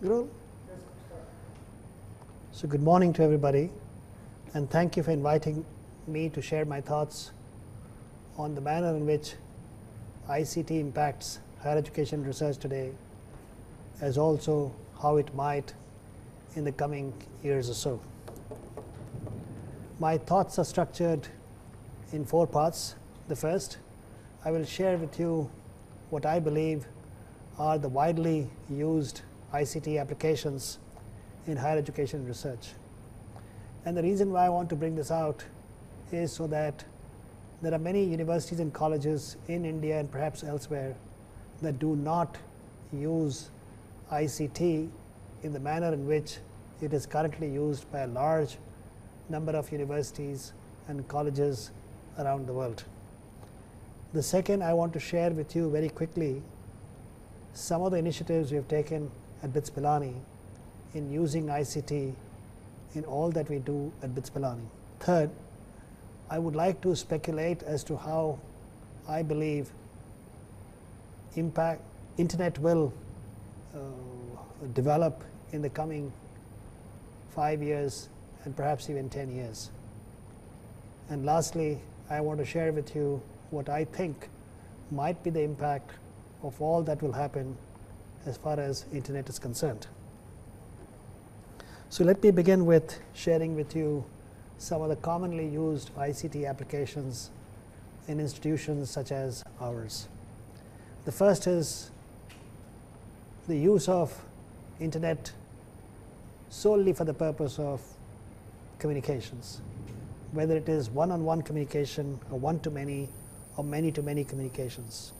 Guru? So good morning to everybody, and thank you for inviting me to share my thoughts on the manner in which ICT impacts higher education research today, as also how it might in the coming years or so. My thoughts are structured in 4 parts. The first, I will share with you what I believe are the widely used ICT applications in higher education research. And the reason why I want to bring this out is so that there are many universities and colleges in India and perhaps elsewhere that do not use ICT in the manner in which it is currently used by a large number of universities and colleges around the world. The second, I want to share with you very quickly some of the initiatives we have taken at BITS Pilani in using ICT in all that we do at BITS Pilani. Third, I would like to speculate as to how I believe internet will develop in the coming 5 years and perhaps even 10 years. And lastly, I want to share with you what I think might be the impact of all that will happen as far as internet is concerned. So let me begin with sharing with you some of the commonly used ICT applications in institutions such as ours. The first is the use of internet solely for the purpose of communications, whether it is one-on-one communication or one-to-many or many-to-many communications.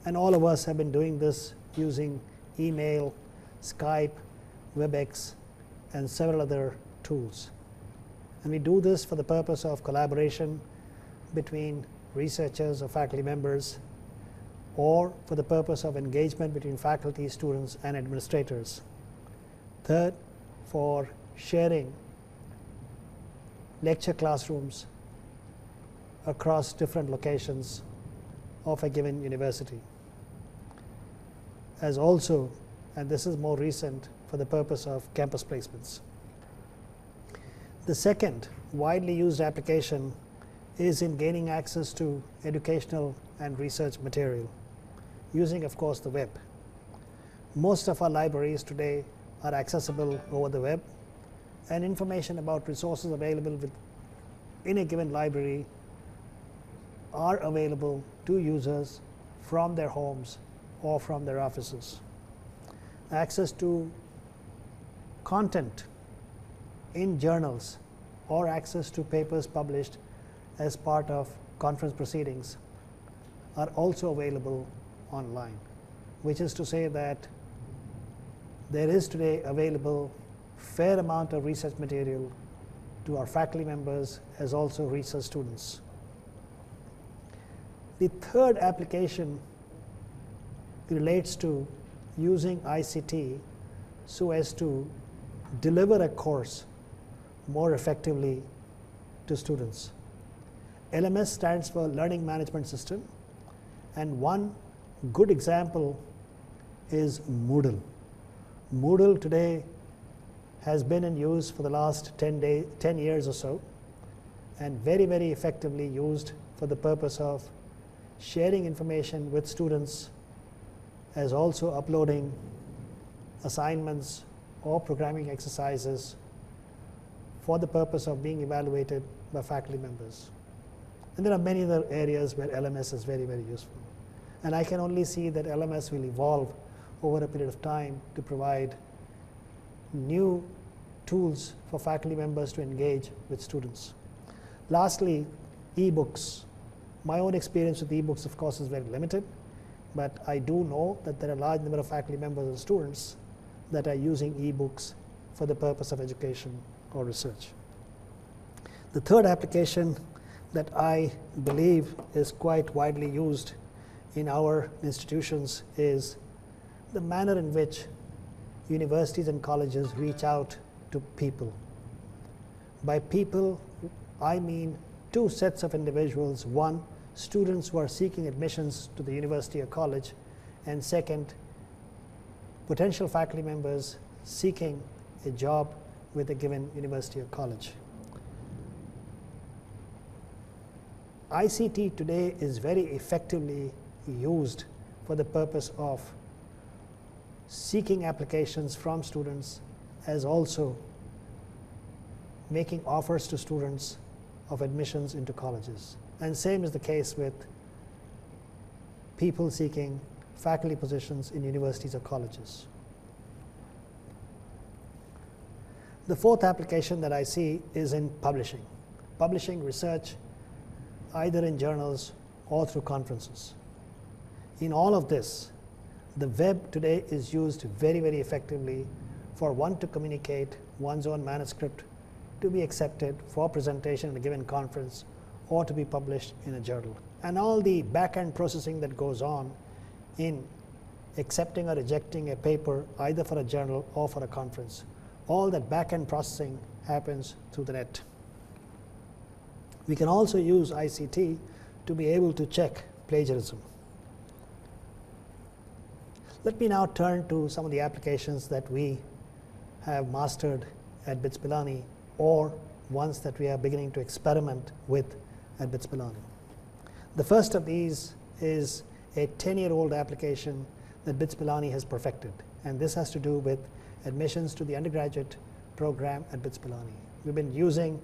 And all of us have been doing this using email, Skype, WebEx, and several other tools. And we do this for the purpose of collaboration between researchers or faculty members, or for the purpose of engagement between faculty, students, and administrators. Third, for sharing lecture classrooms across different locations of a given university. As also, and this is more recent, for the purpose of campus placements. The second widely used application is in gaining access to educational and research material, using, of course, the web. Most of our libraries today are accessible over the web, and information about resources available in a given library are available to users from their homes or from their offices. Access to content in journals or access to papers published as part of conference proceedings are also available online, which is to say that there is today available fair amount of research material to our faculty members as also research students. The third application relates to using ICT so as to deliver a course more effectively to students. LMS stands for Learning Management System, and one good example is Moodle. Moodle today has been in use for the last 10 years or so, and very, very effectively used for the purpose of sharing information with students, as also uploading assignments or programming exercises for the purpose of being evaluated by faculty members. And there are many other areas where LMS is very, very useful. And I can only see that LMS will evolve over a period of time to provide new tools for faculty members to engage with students. Lastly, e-books. My own experience with e-books, of course, is very limited, but I do know that there are a large number of faculty members and students that are using e-books for the purpose of education or research. The third application that I believe is quite widely used in our institutions is the manner in which universities and colleges reach out to people. By people, I mean 2 sets of individuals. One, students who are seeking admissions to the university or college, and second, potential faculty members seeking a job with a given university or college. ICT today is very effectively used for the purpose of seeking applications from students, as also making offers to students of admissions into colleges. And same is the case with people seeking faculty positions in universities or colleges. The fourth application that I see is in publishing. Publishing research either in journals or through conferences. In all of this, the web today is used very, very effectively for one to communicate one's own manuscript to be accepted for presentation at a given conference or to be published in a journal. And all the back-end processing that goes on in accepting or rejecting a paper either for a journal or for a conference, all that back-end processing happens through the net. We can also use ICT to be able to check plagiarism. Let me now turn to some of the applications that we have mastered at BITS Pilani, or ones that we are beginning to experiment with at BITS Pilani. The first of these is a 10-year-old application that BITS Pilani has perfected, and this has to do with admissions to the undergraduate program at BITS Pilani. We've been using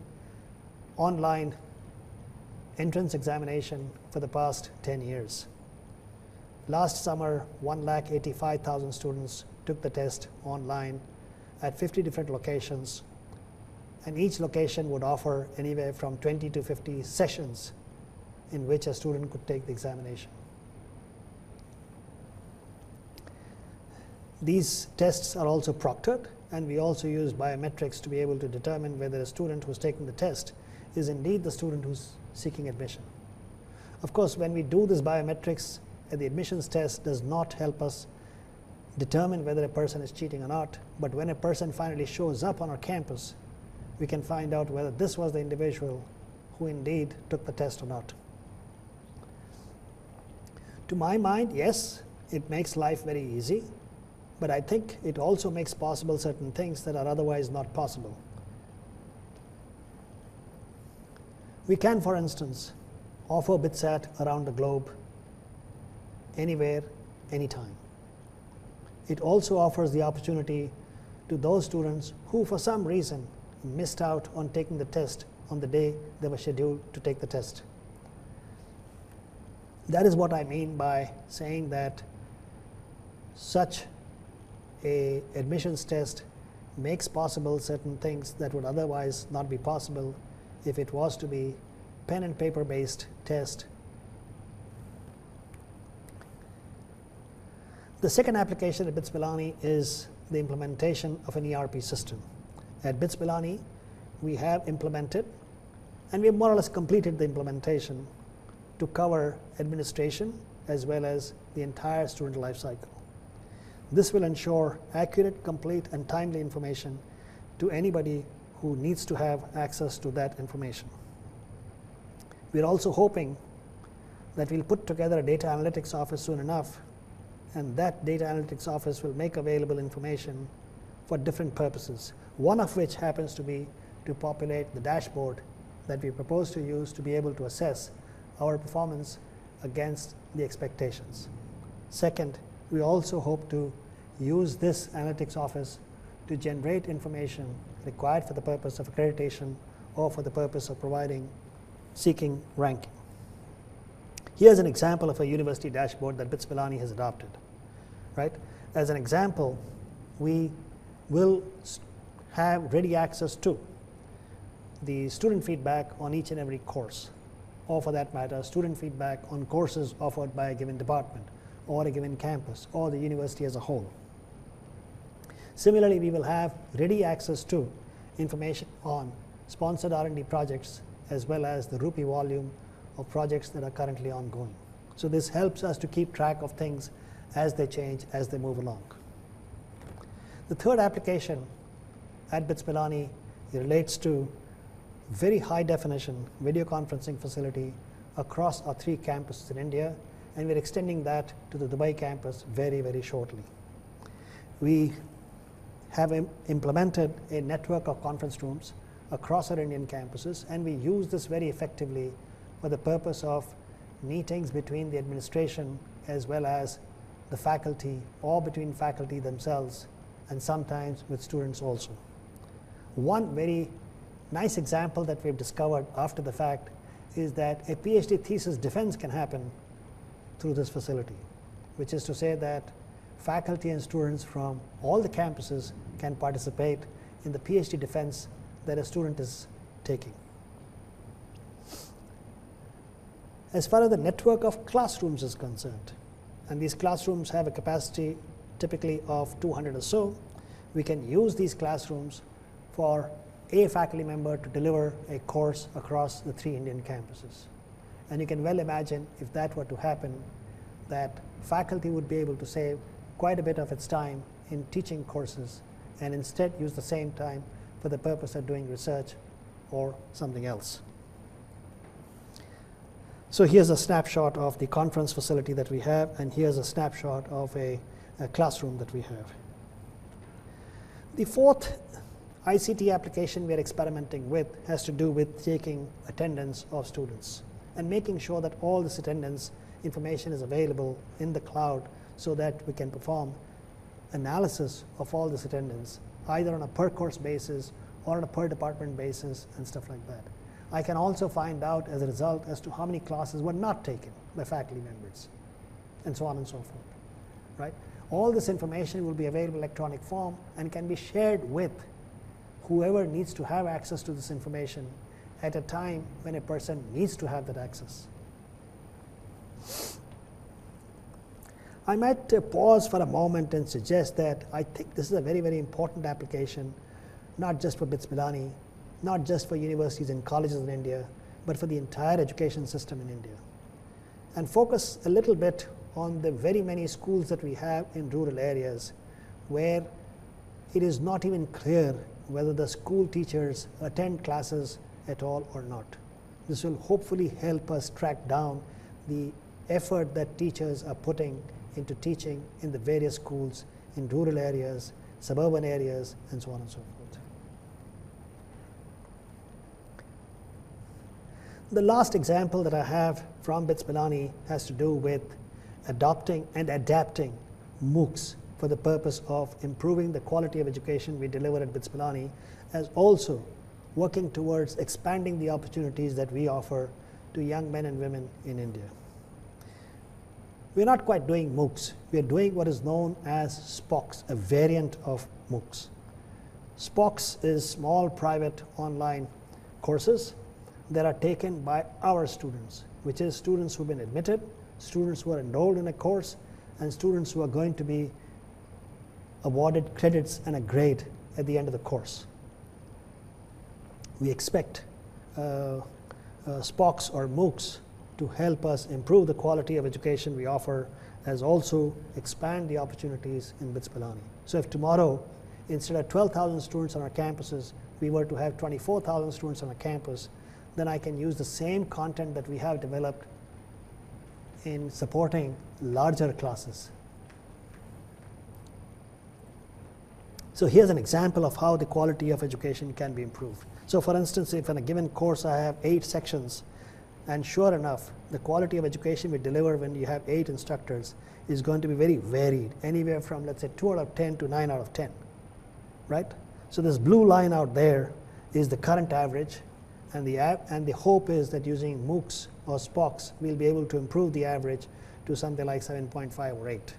online entrance examination for the past 10 years. Last summer, 185,000 students took the test online at 50 different locations, and each location would offer anywhere from 20 to 50 sessions in which a student could take the examination. These tests are also proctored, and we also use biometrics to be able to determine whether a student who's taking the test is indeed the student who's seeking admission. Of course, when we do this biometrics, the admissions test does not help us determine whether a person is cheating or not, but when a person finally shows up on our campus, we can find out whether this was the individual who indeed took the test or not. To my mind, yes, it makes life very easy, but I think it also makes possible certain things that are otherwise not possible. We can, for instance, offer BITSAT around the globe, anywhere, anytime. It also offers the opportunity to those students who, for some reason, missed out on taking the test on the day they were scheduled to take the test. That is what I mean by saying that such an admissions test makes possible certain things that would otherwise not be possible if it was to be pen and paper based test. The second application at BITS Pilani is the implementation of an ERP system. At BITS Pilani, we have implemented, and we have more or less completed the implementation to cover administration as well as the entire student life cycle. This will ensure accurate, complete, and timely information to anybody who needs to have access to that information. We are also hoping that we'll put together a data analytics office soon enough, and that data analytics office will make available information for different purposes, one of which happens to be to populate the dashboard that we propose to use to be able to assess our performance against the expectations. Second, we also hope to use this analytics office to generate information required for the purpose of accreditation or for the purpose of seeking ranking. Here's an example of a university dashboard that BITS Pilani has adopted. Right? As an example, we will have ready access to the student feedback on each and every course, or for that matter, student feedback on courses offered by a given department or a given campus or the university as a whole. Similarly, we will have ready access to information on sponsored R&D projects as well as the rupee volume of projects that are currently ongoing. So this helps us to keep track of things as they change, as they move along. The third application at BITS Pilani relates to very high definition video conferencing facility across our 3 campuses in India, and we're extending that to the Dubai campus very, very shortly. We have implemented a network of conference rooms across our Indian campuses, and we use this very effectively for the purpose of meetings between the administration as well as the faculty, or between faculty themselves, and sometimes with students also. One very nice example that we've discovered after the fact is that a PhD thesis defense can happen through this facility, which is to say that faculty and students from all the campuses can participate in the PhD defense that a student is taking. As far as the network of classrooms is concerned, and these classrooms have a capacity typically of 200 or so, we can use these classrooms for a faculty member to deliver a course across the 3 Indian campuses. And you can well imagine, if that were to happen, that faculty would be able to save quite a bit of its time in teaching courses and instead use the same time for the purpose of doing research or something else. So here's a snapshot of the conference facility that we have, and here's a snapshot of a classroom that we have. The fourth ICT application we are experimenting with has to do with taking attendance of students and making sure that all this attendance information is available in the cloud so that we can perform analysis of all this attendance either on a per course basis or on a per department basis and stuff like that. I can also find out as a result as to how many classes were not taken by faculty members and so on and so forth, right? All this information will be available in electronic form and can be shared with whoever needs to have access to this information at a time when a person needs to have that access. I might pause for a moment and suggest that I think this is a very, very important application, not just for BITS Pilani, not just for universities and colleges in India, but for the entire education system in India. And focus a little bit on the very many schools that we have in rural areas where it is not even clear whether the school teachers attend classes at all or not. This will hopefully help us track down the effort that teachers are putting into teaching in the various schools in rural areas, suburban areas, and so on and so forth. The last example that I have from BITS Pilani has to do with adopting and adapting MOOCs for the purpose of improving the quality of education we deliver at BITS Pilani, as also working towards expanding the opportunities that we offer to young men and women in India. We're not quite doing MOOCs. We're doing what is known as SPOCs, a variant of MOOCs. SPOCs is small private online courses that are taken by our students, which is students who've been admitted, students who are enrolled in a course, and students who are going to be awarded credits and a grade at the end of the course. We expect SPOCs or MOOCs to help us improve the quality of education we offer, as also expand the opportunities in BITS Pilani. So if tomorrow, instead of 12,000 students on our campuses, we were to have 24,000 students on a campus, then I can use the same content that we have developed in supporting larger classes. So here's an example of how the quality of education can be improved. So for instance, if in a given course I have 8 sections, and sure enough, the quality of education we deliver when you have 8 instructors is going to be very varied, anywhere from, let's say, 2 out of 10 to 9 out of 10, right? So this blue line out there is the current average, and the hope is that using MOOCs or SPOCs, we'll be able to improve the average to something like 7.5 or 8.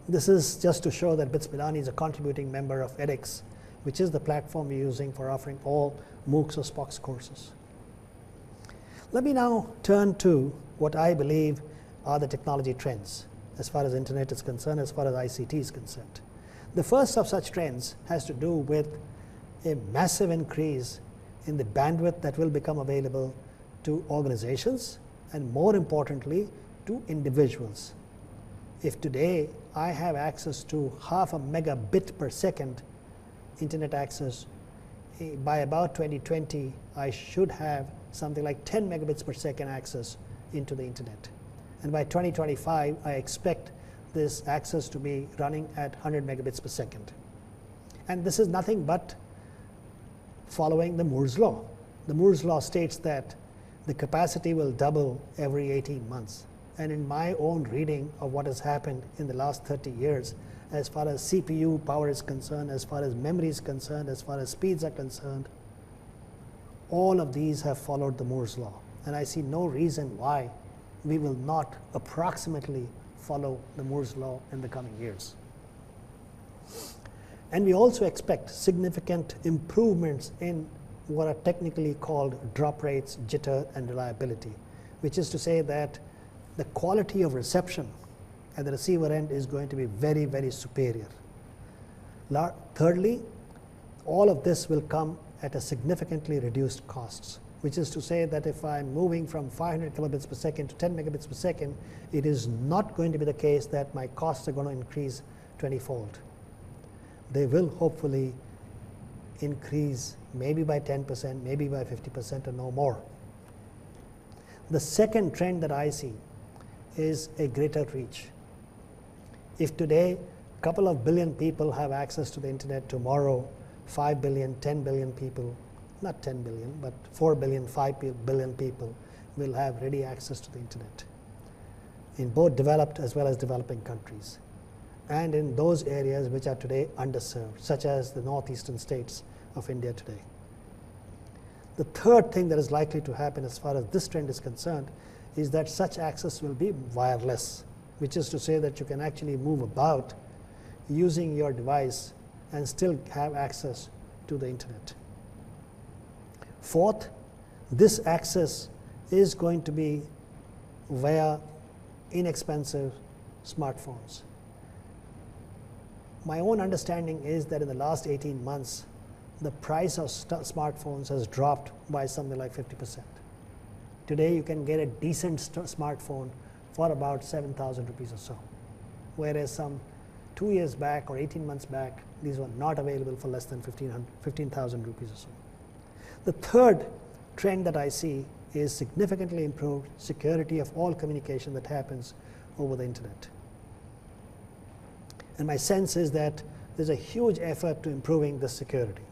This is just to show that BITS Pilani is a contributing member of edX, which is the platform we're using for offering all MOOCs or SPOCs courses. Let me now turn to what I believe are the technology trends as far as internet is concerned, as far as ICT is concerned. The first of such trends has to do with a massive increase in the bandwidth that will become available to organizations and, more importantly, to individuals. If today I have access to 0.5 megabit per second internet access, by about 2020 I should have something like 10 megabits per second access into the internet. And by 2025 I expect this access to be running at 100 megabits per second. And this is nothing but following the Moore's law. The Moore's law states that the capacity will double every 18 months. And in my own reading of what has happened in the last 30 years, as far as CPU power is concerned, as far as memory is concerned, as far as speeds are concerned, all of these have followed the Moore's law. And I see no reason why we will not approximately follow the Moore's law in the coming years. And we also expect significant improvements in what are technically called drop rates, jitter, and reliability, which is to say that the quality of reception at the receiver end is going to be very, very superior. Thirdly, all of this will come at a significantly reduced costs, which is to say that if I'm moving from 500 kilobits per second to 10 megabits per second, it is not going to be the case that my costs are going to increase 20-fold. They will hopefully increase maybe by 10%, maybe by 50% or no more. The second trend that I see is a greater reach. If today a couple of billion people have access to the internet, tomorrow 5 billion, 10 billion people, not 10 billion, but 4 billion, 5 billion people will have ready access to the internet in both developed as well as developing countries, and in those areas which are today underserved, such as the northeastern states of India today. The third thing that is likely to happen as far as this trend is concerned is that such access will be wireless, which is to say that you can actually move about using your device and still have access to the internet. Fourth, this access is going to be via inexpensive smartphones. My own understanding is that in the last 18 months, the price of smartphones has dropped by something like 50%. Today, you can get a decent smartphone for about 7,000 rupees or so, whereas some 2 years back or 18 months back, these were not available for less than 15,000 rupees or so. The third trend that I see is significantly improved security of all communication that happens over the internet. And my sense is that there's a huge effort to improving this security.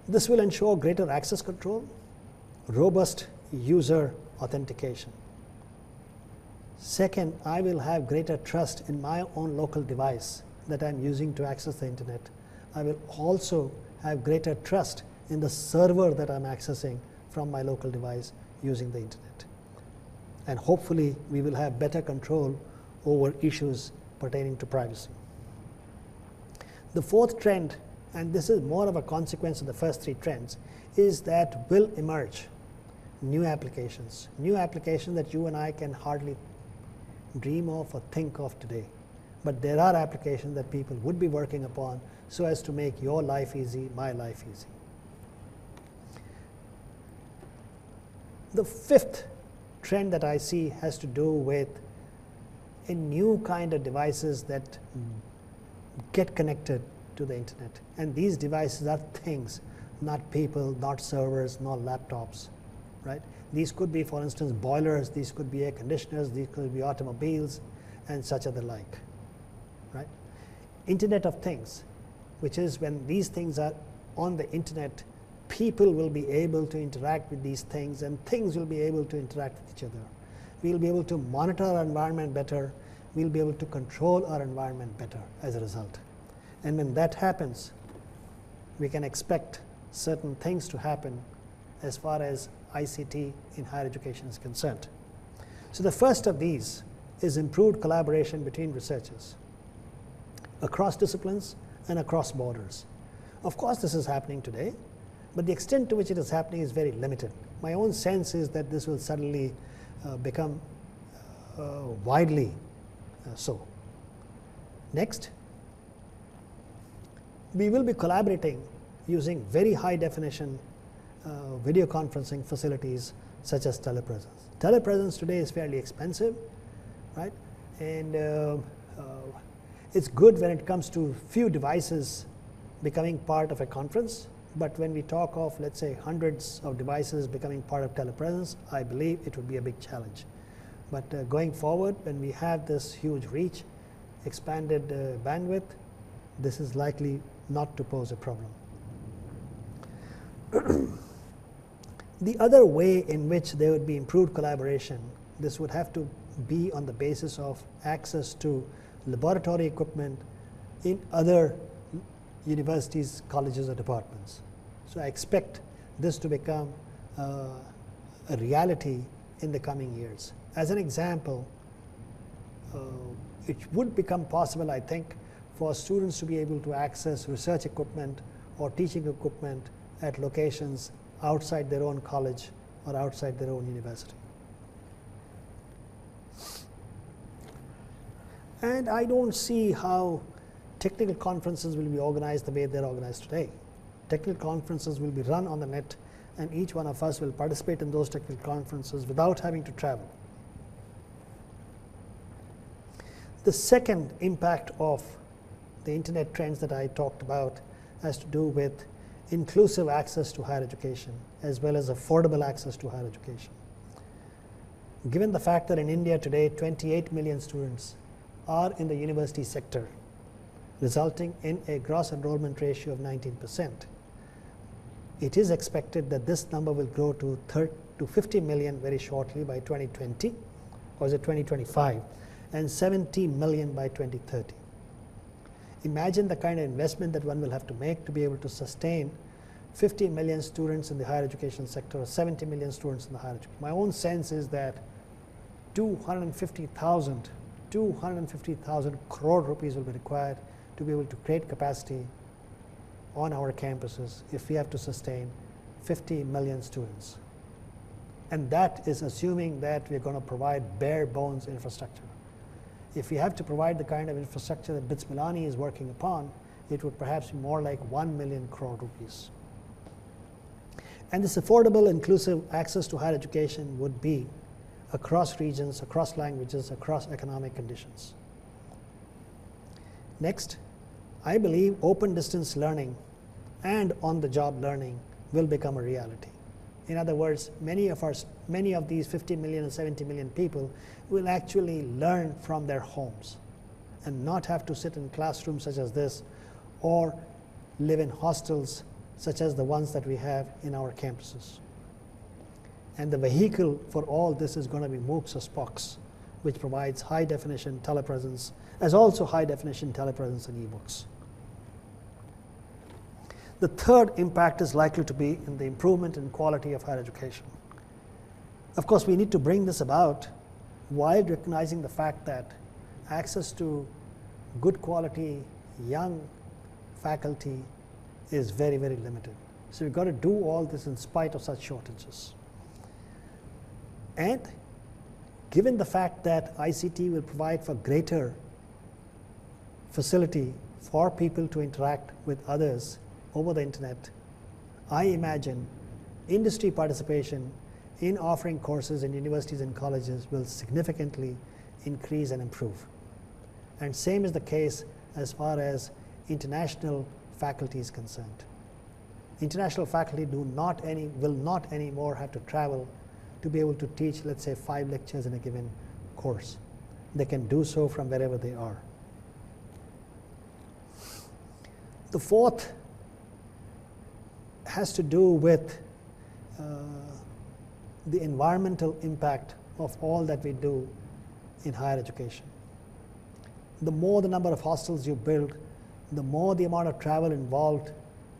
This will ensure greater access control, robust user authentication. Second, I will have greater trust in my own local device that I'm using to access the internet. I will also have greater trust in the server that I'm accessing from my local device using the internet. And hopefully, we will have better control over issues pertaining to privacy. The fourth trend, and this is more of a consequence of the first three trends, is that will emerge new applications that you and I can hardly dream of or think of today. But there are applications that people would be working upon so as to make your life easy, my life easy. The fifth trend that I see has to do with a new kind of devices that get connected to the internet. And these devices are things, not people, not servers, not laptops, right? These could be, for instance, boilers, these could be air conditioners, these could be automobiles, and such other like, right? Internet of Things, which is when these things are on the internet, people will be able to interact with these things, and things will be able to interact with each other. We'll be able to monitor our environment better. We'll be able to control our environment better as a result. And when that happens, we can expect certain things to happen as far as ICT in higher education is concerned. So the first of these is improved collaboration between researchers across disciplines and across borders. Of course, this is happening today, but the extent to which it is happening is very limited. My own sense is that this will suddenly become widely so. Next, we will be collaborating using very high definition video conferencing facilities such as telepresence. Telepresence today is fairly expensive, right? And it's good when it comes to few devices becoming part of a conference. But when we talk of, let's say, hundreds of devices becoming part of telepresence, I believe it would be a big challenge. But going forward, when we have this huge reach, expanded bandwidth, this is likely not to pose a problem. The other way in which there would be improved collaboration, this would have to be on the basis of access to laboratory equipment in other universities, colleges, or departments. So I expect this to become a reality in the coming years. As an example, it would become possible, I think, for students to be able to access research equipment or teaching equipment at locations outside their own college or outside their own university. And I don't see how technical conferences will be organized the way they're organized today. Technical conferences will be run on the net, and each one of us will participate in those technical conferences without having to travel. The second impact of the internet trends that I talked about has to do with inclusive access to higher education as well as affordable access to higher education. Given the fact that in India today 28 million students are in the university sector, resulting in a gross enrollment ratio of 19%, it is expected that this number will grow to 50 million very shortly by 2020, or is it 2025, and 70 million by 2030. Imagine the kind of investment that one will have to make to be able to sustain 50 million students in the higher education sector or 70 million students in the higher education. My own sense is that 250,000 crore rupees will be required to be able to create capacity on our campuses if we have to sustain 50 million students. And that is assuming that we're going to provide bare bones infrastructure. If we have to provide the kind of infrastructure that BITS Pilani is working upon, it would perhaps be more like 1 million crore rupees. And this affordable, inclusive access to higher education would be across regions, across languages, across economic conditions. Next, I believe open distance learning and on-the-job learning will become a reality. In other words, many of these 50 million and 70 million people will actually learn from their homes and not have to sit in classrooms such as this or live in hostels such as the ones that we have in our campuses. And the vehicle for all this is going to be MOOCs or SPOCs, which provides high definition telepresence as also high definition telepresence and ebooks. The third impact is likely to be in the improvement in quality of higher education. Of course, we need to bring this about while recognizing the fact that access to good quality young faculty is very, very limited. So we've got to do all this in spite of such shortages. And given the fact that ICT will provide for greater facility for people to interact with others over the internet, I imagine industry participation in offering courses in universities and colleges will significantly increase and improve. And same is the case as far as international faculty is concerned. International faculty will not anymore have to travel to be able to teach, let's say, 5 lectures in a given course. They can do so from wherever they are. The fourth has to do with the environmental impact of all that we do in higher education. The more the number of hostels you build, the more the amount of travel involved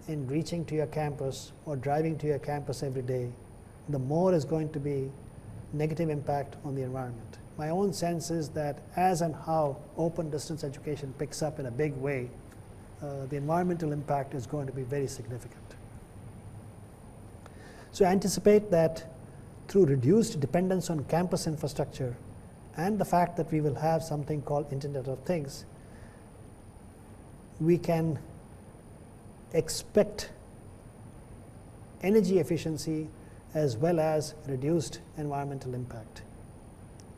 in reaching to your campus or driving to your campus every day, the more is going to be negative impact on the environment. My own sense is that as and how open distance education picks up in a big way, the environmental impact is going to be very significant. So I anticipate that through reduced dependence on campus infrastructure and the fact that we will have something called Internet of Things, we can expect energy efficiency as well as reduced environmental impact.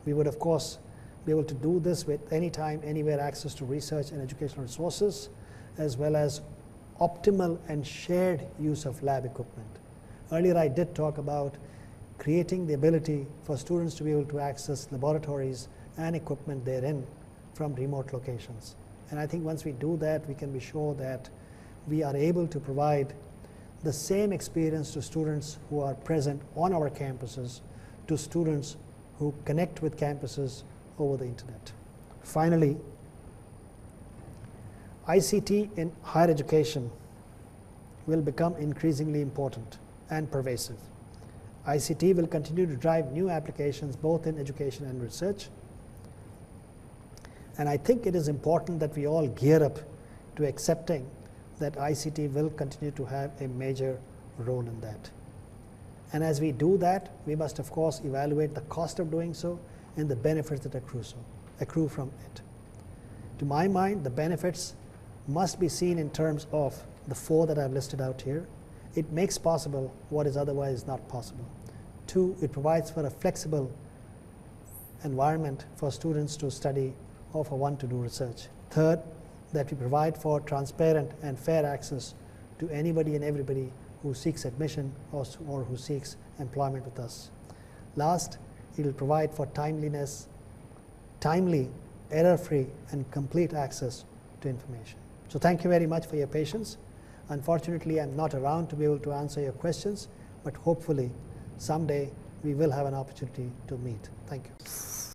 We would, of course, be able to do this with anytime, anywhere access to research and educational resources, as well as optimal and shared use of lab equipment. Earlier I did talk about creating the ability for students to be able to access laboratories and equipment therein from remote locations. And I think once we do that, we can be sure that we are able to provide the same experience to students who are present on our campuses to students who connect with campuses over the internet. Finally, ICT in higher education will become increasingly important and pervasive. ICT will continue to drive new applications both in education and research. And I think it is important that we all gear up to accepting that ICT will continue to have a major role in that. And as we do that, we must of course evaluate the cost of doing so and the benefits that accrue from it. To my mind, the benefits must be seen in terms of the 4 that I've listed out here. It makes possible what is otherwise not possible. 2, it provides for a flexible environment for students to study or for one to do research. 3rd, that we provide for transparent and fair access to anybody and everybody who seeks admission or who seeks employment with us. Last, it will provide for timely, error-free, and complete access to information. So thank you very much for your patience. Unfortunately, I'm not around to be able to answer your questions, but hopefully someday we will have an opportunity to meet. Thank you.